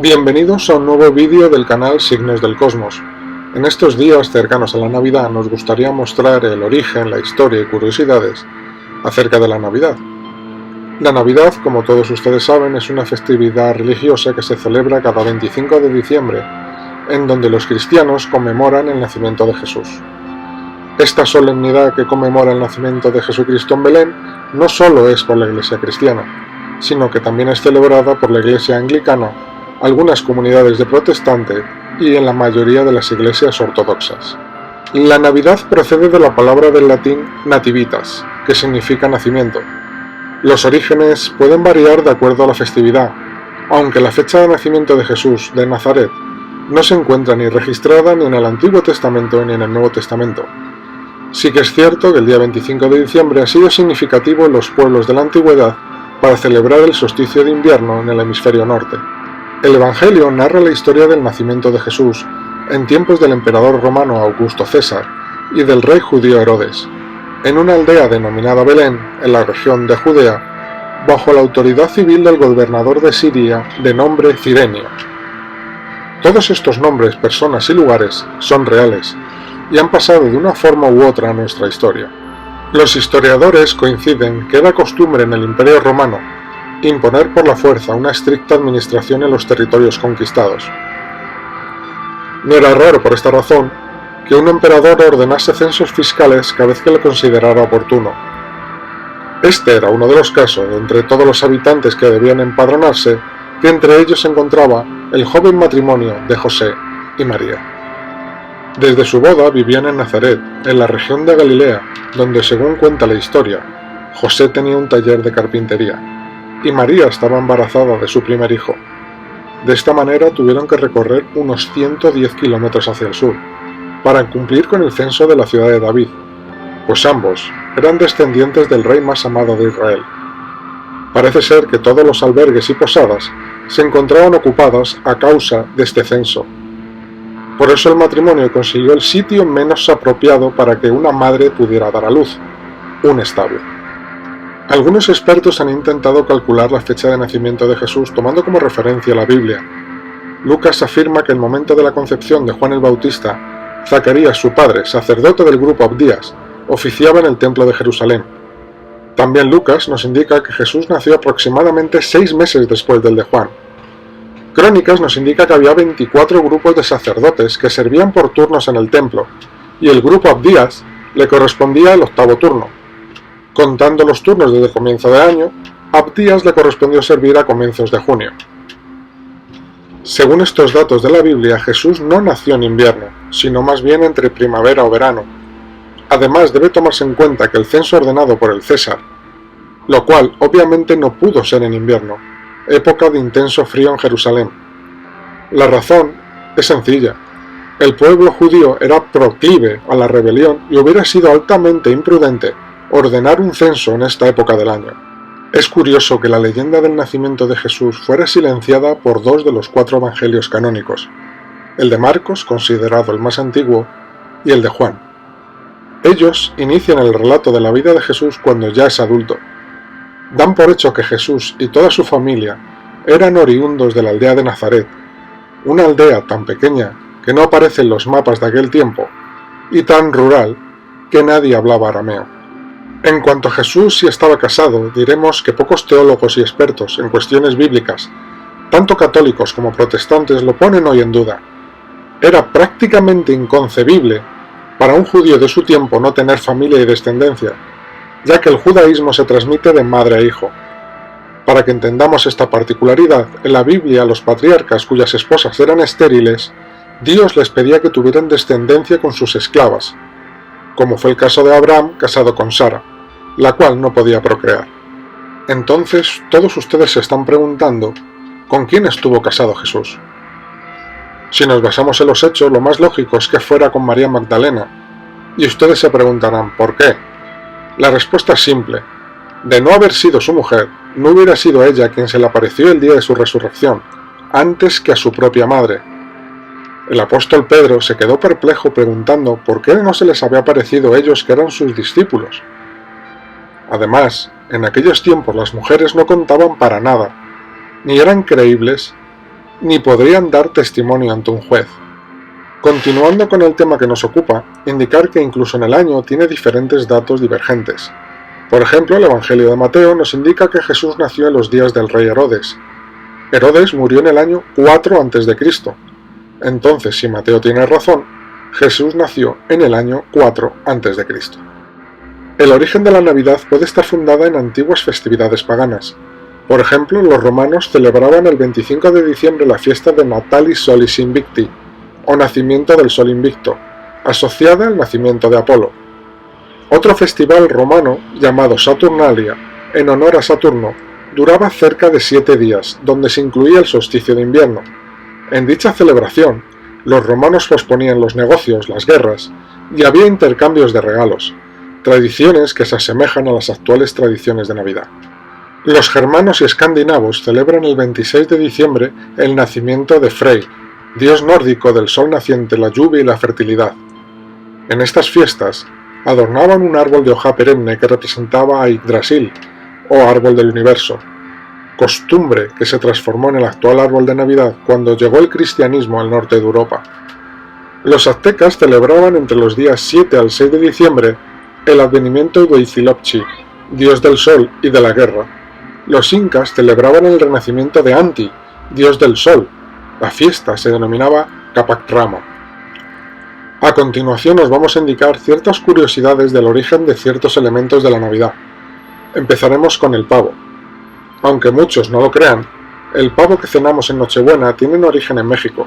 Bienvenidos a un nuevo vídeo del canal Signos del Cosmos. En estos días cercanos a la Navidad nos gustaría mostrar el origen, la historia y curiosidades acerca de la Navidad. La Navidad, como todos ustedes saben, es una festividad religiosa que se celebra cada 25 de diciembre, en donde los cristianos conmemoran el nacimiento de Jesús. Esta solemnidad que conmemora el nacimiento de Jesucristo en Belén no solo es por la Iglesia cristiana, sino que también es celebrada por la Iglesia anglicana, algunas comunidades de protestantes y en la mayoría de las iglesias ortodoxas. La Navidad procede de la palabra del latín nativitas, que significa nacimiento. Los orígenes pueden variar de acuerdo a la festividad, aunque la fecha de nacimiento de Jesús de Nazaret no se encuentra ni registrada ni en el Antiguo Testamento ni en el Nuevo Testamento. Sí que es cierto que el día 25 de diciembre ha sido significativo en los pueblos de la antigüedad para celebrar el solsticio de invierno en el hemisferio norte. El Evangelio narra la historia del nacimiento de Jesús en tiempos del emperador romano Augusto César y del rey judío Herodes, en una aldea denominada Belén, en la región de Judea, bajo la autoridad civil del gobernador de Siria de nombre Cirenio. Todos estos nombres, personas y lugares son reales y han pasado de una forma u otra a nuestra historia. Los historiadores coinciden que era costumbre en el Imperio Romano imponer por la fuerza una estricta administración en los territorios conquistados. No era raro, por esta razón, que un emperador ordenase censos fiscales cada vez que lo considerara oportuno. Este era uno de los casos, de entre todos los habitantes que debían empadronarse, que entre ellos se encontraba el joven matrimonio de José y María. Desde su boda vivían en Nazaret, en la región de Galilea, donde, según cuenta la historia, José tenía un taller de carpintería y María estaba embarazada de su primer hijo. De esta manera tuvieron que recorrer unos 110 kilómetros hacia el sur, para cumplir con el censo de la ciudad de David, pues ambos eran descendientes del rey más amado de Israel. Parece ser que todos los albergues y posadas se encontraban ocupados a causa de este censo. Por eso el matrimonio consiguió el sitio menos apropiado para que una madre pudiera dar a luz, un establo. Algunos expertos han intentado calcular la fecha de nacimiento de Jesús tomando como referencia la Biblia. Lucas afirma que en el momento de la concepción de Juan el Bautista, Zacarías, su padre, sacerdote del grupo Abdías, oficiaba en el templo de Jerusalén. También Lucas nos indica que Jesús nació aproximadamente 6 meses después del de Juan. Crónicas nos indica que había 24 grupos de sacerdotes que servían por turnos en el templo, y el grupo Abdías le correspondía el 8º turno. Contando los turnos desde el comienzo de año, a Abdías le correspondió servir a comienzos de junio. Según estos datos de la Biblia, Jesús no nació en invierno, sino más bien entre primavera o verano. Además, debe tomarse en cuenta que el censo ordenado por el César, lo cual obviamente no pudo ser en invierno, época de intenso frío en Jerusalén. La razón es sencilla. El pueblo judío era proclive a la rebelión y hubiera sido altamente imprudente ordenar un censo en esta época del año. Es curioso que la leyenda del nacimiento de Jesús fuera silenciada por 2 de los 4 evangelios canónicos, el de Marcos, considerado el más antiguo, y el de Juan. Ellos inician el relato de la vida de Jesús cuando ya es adulto. Dan por hecho que Jesús y toda su familia eran oriundos de la aldea de Nazaret, una aldea tan pequeña que no aparece en los mapas de aquel tiempo, y tan rural que nadie hablaba arameo. En cuanto a Jesús si estaba casado, diremos que pocos teólogos y expertos en cuestiones bíblicas, tanto católicos como protestantes, lo ponen hoy en duda. Era prácticamente inconcebible para un judío de su tiempo no tener familia y descendencia, ya que el judaísmo se transmite de madre a hijo. Para que entendamos esta particularidad, en la Biblia los patriarcas cuyas esposas eran estériles, Dios les pedía que tuvieran descendencia con sus esclavas, como fue el caso de Abraham casado con Sara, la cual no podía procrear. Entonces, todos ustedes se están preguntando, ¿con quién estuvo casado Jesús? Si nos basamos en los hechos, lo más lógico es que fuera con María Magdalena, y ustedes se preguntarán, ¿por qué? La respuesta es simple. De no haber sido su mujer, no hubiera sido ella quien se le apareció el día de su resurrección, antes que a su propia madre. El apóstol Pedro se quedó perplejo preguntando por qué no se les había parecido a ellos que eran sus discípulos. Además, en aquellos tiempos las mujeres no contaban para nada, ni eran creíbles, ni podrían dar testimonio ante un juez. Continuando con el tema que nos ocupa, indicar que incluso en el año tiene diferentes datos divergentes. Por ejemplo, el Evangelio de Mateo nos indica que Jesús nació en los días del rey Herodes. Herodes murió en el año 4 a.C. Entonces, si Mateo tiene razón, Jesús nació en el año 4 a.C. El origen de la Navidad puede estar fundada en antiguas festividades paganas. Por ejemplo, los romanos celebraban el 25 de diciembre la fiesta de Natalis Solis Invicti, o nacimiento del sol invicto, asociada al nacimiento de Apolo. Otro festival romano, llamado Saturnalia, en honor a Saturno, duraba cerca de 7 días, donde se incluía el solsticio de invierno. En dicha celebración, los romanos posponían los negocios, las guerras, y había intercambios de regalos, tradiciones que se asemejan a las actuales tradiciones de Navidad. Los germanos y escandinavos celebran el 26 de diciembre el nacimiento de Frey, dios nórdico del sol naciente, la lluvia y la fertilidad. En estas fiestas, adornaban un árbol de hoja perenne que representaba a Yggdrasil, o árbol del universo, costumbre que se transformó en el actual árbol de Navidad cuando llegó el cristianismo al norte de Europa. Los aztecas celebraban entre los días 7 al 6 de diciembre el advenimiento de Huitzilopochtli, dios del sol y de la guerra. Los incas celebraban el renacimiento de Anti, dios del sol. La fiesta se denominaba Capactrama. A continuación os vamos a indicar ciertas curiosidades del origen de ciertos elementos de la Navidad. Empezaremos con el pavo. Aunque muchos no lo crean, el pavo que cenamos en Nochebuena tiene un origen en México,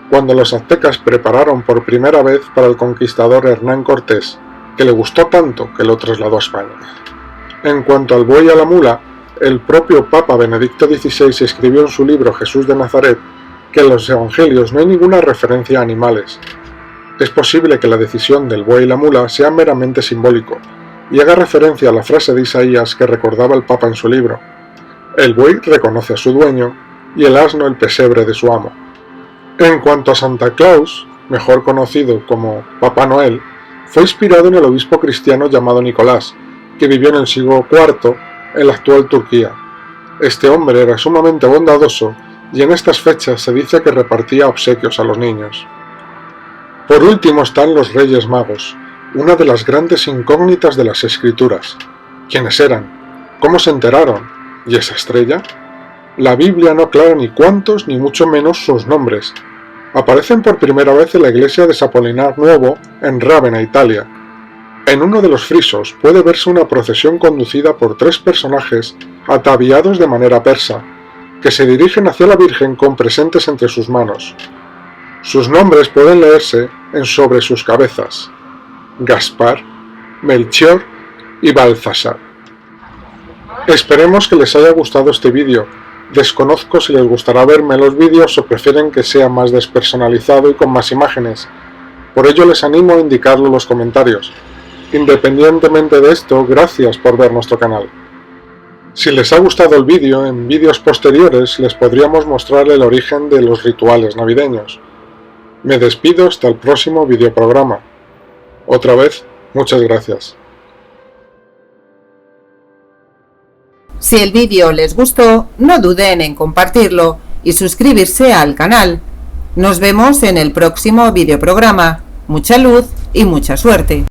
cuando los aztecas prepararon por primera vez para el conquistador Hernán Cortés, que le gustó tanto que lo trasladó a España. En cuanto al buey y a la mula, el propio Papa Benedicto XVI escribió en su libro Jesús de Nazaret que en los evangelios no hay ninguna referencia a animales. Es posible que la decisión del buey y la mula sea meramente simbólico, y haga referencia a la frase de Isaías que recordaba el Papa en su libro: el buey reconoce a su dueño y el asno el pesebre de su amo. En cuanto a Santa Claus, mejor conocido como Papá Noel, fue inspirado en el obispo cristiano llamado Nicolás, que vivió en el siglo IV en la actual Turquía. Este hombre era sumamente bondadoso y en estas fechas se dice que repartía obsequios a los niños. Por último están los Reyes Magos, una de las grandes incógnitas de las Escrituras. ¿Quiénes eran? ¿Cómo se enteraron? ¿Y esa estrella? La Biblia no aclara ni cuántos ni mucho menos sus nombres. Aparecen por primera vez en la iglesia de San Apolinar Nuovo en Rávena, Italia. En uno de los frisos puede verse una procesión conducida por 3 personajes ataviados de manera persa, que se dirigen hacia la Virgen con presentes entre sus manos. Sus nombres pueden leerse en sobre sus cabezas: Gaspar, Melchior y Balthasar. Esperemos que les haya gustado este vídeo. Desconozco si les gustará verme los vídeos o prefieren que sea más despersonalizado y con más imágenes. Por ello les animo a indicarlo en los comentarios. Independientemente de esto, gracias por ver nuestro canal. Si les ha gustado el vídeo, en vídeos posteriores les podríamos mostrar el origen de los rituales navideños. Me despido hasta el próximo videoprograma. Otra vez, muchas gracias. Si el vídeo les gustó, no duden en compartirlo y suscribirse al canal. Nos vemos en el próximo videoprograma. Mucha luz y mucha suerte.